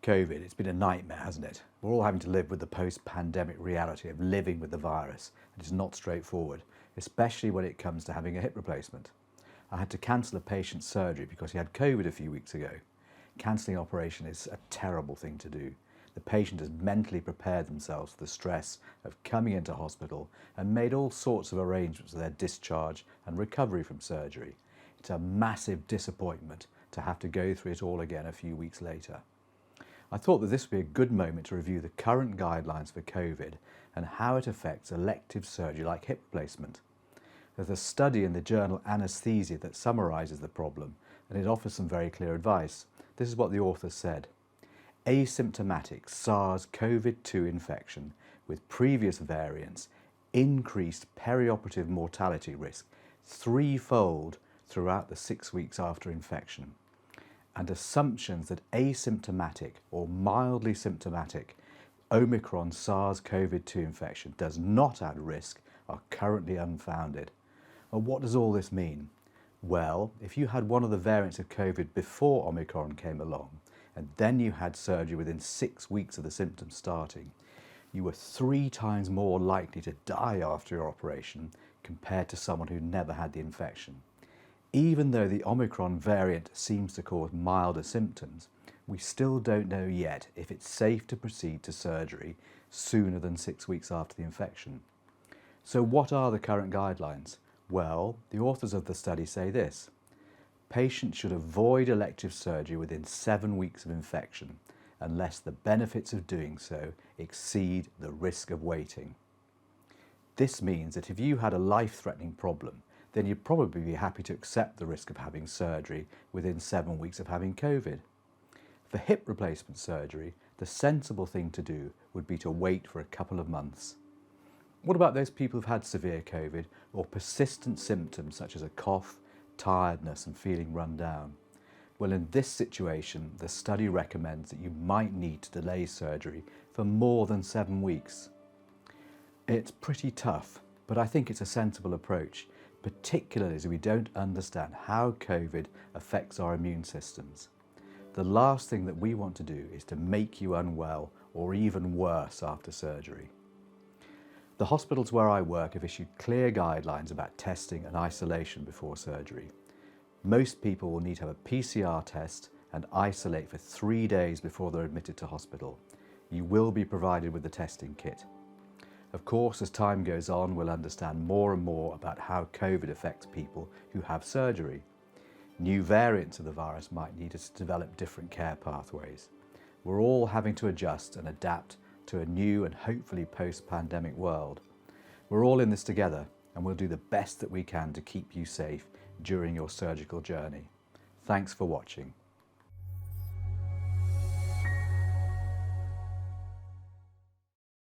COVID, it's been a nightmare, hasn't it? We're all having to live with the post-pandemic reality of living with the virus. It is not straightforward, especially when it comes to having a hip replacement. I had to cancel a patient's surgery because he had COVID a few weeks ago. Cancelling an operation is a terrible thing to do. The patient has mentally prepared themselves for the stress of coming into hospital and made all sorts of arrangements for their discharge and recovery from surgery. It's a massive disappointment to have to go through it all again a few weeks later. I thought that this would be a good moment to review the current guidelines for COVID and how it affects elective surgery like hip replacement. There's a study in the journal Anaesthesia that summarises the problem, and it offers some very clear advice. This is what the author said. Asymptomatic SARS-CoV-2 infection with previous variants increased perioperative mortality risk threefold throughout the 6 weeks after infection. And assumptions that asymptomatic or mildly symptomatic omicron SARS-CoV-2 infection does not add risk are currently unfounded. And what does all this mean? Well, if you had one of the variants of COVID before Omicron came along, and then you had surgery within 6 weeks of the symptoms starting, you were 3 times more likely to die after your operation compared to someone who never had the infection. Even though the Omicron variant seems to cause milder symptoms, we still don't know yet if it's safe to proceed to surgery sooner than 6 weeks after the infection. So what are the current guidelines? Well, the authors of the study say this. Patients should avoid elective surgery within 7 weeks of infection unless the benefits of doing so exceed the risk of waiting. This means that if you had a life-threatening problem, then you'd probably be happy to accept the risk of having surgery within 7 weeks of having COVID. For hip replacement surgery, the sensible thing to do would be to wait for a couple of months. What about those people who've had severe COVID or persistent symptoms such as a cough, tiredness and feeling run down? Well, in this situation, the study recommends that you might need to delay surgery for more than 7 weeks. It's pretty tough, but I think it's a sensible approach, particularly as we don't understand how COVID affects our immune systems. The last thing that we want to do is to make you unwell or even worse after surgery. The hospitals where I work have issued clear guidelines about testing and isolation before surgery. Most people will need to have a PCR test and isolate for 3 days before they're admitted to hospital. You will be provided with the testing kit. Of course, as time goes on, we'll understand more and more about how COVID affects people who have surgery. New variants of the virus might need us to develop different care pathways. We're all having to adjust and adapt to a new and hopefully post-pandemic world. We're all in this together, and we'll do the best that we can to keep you safe during your surgical journey. Thanks for watching.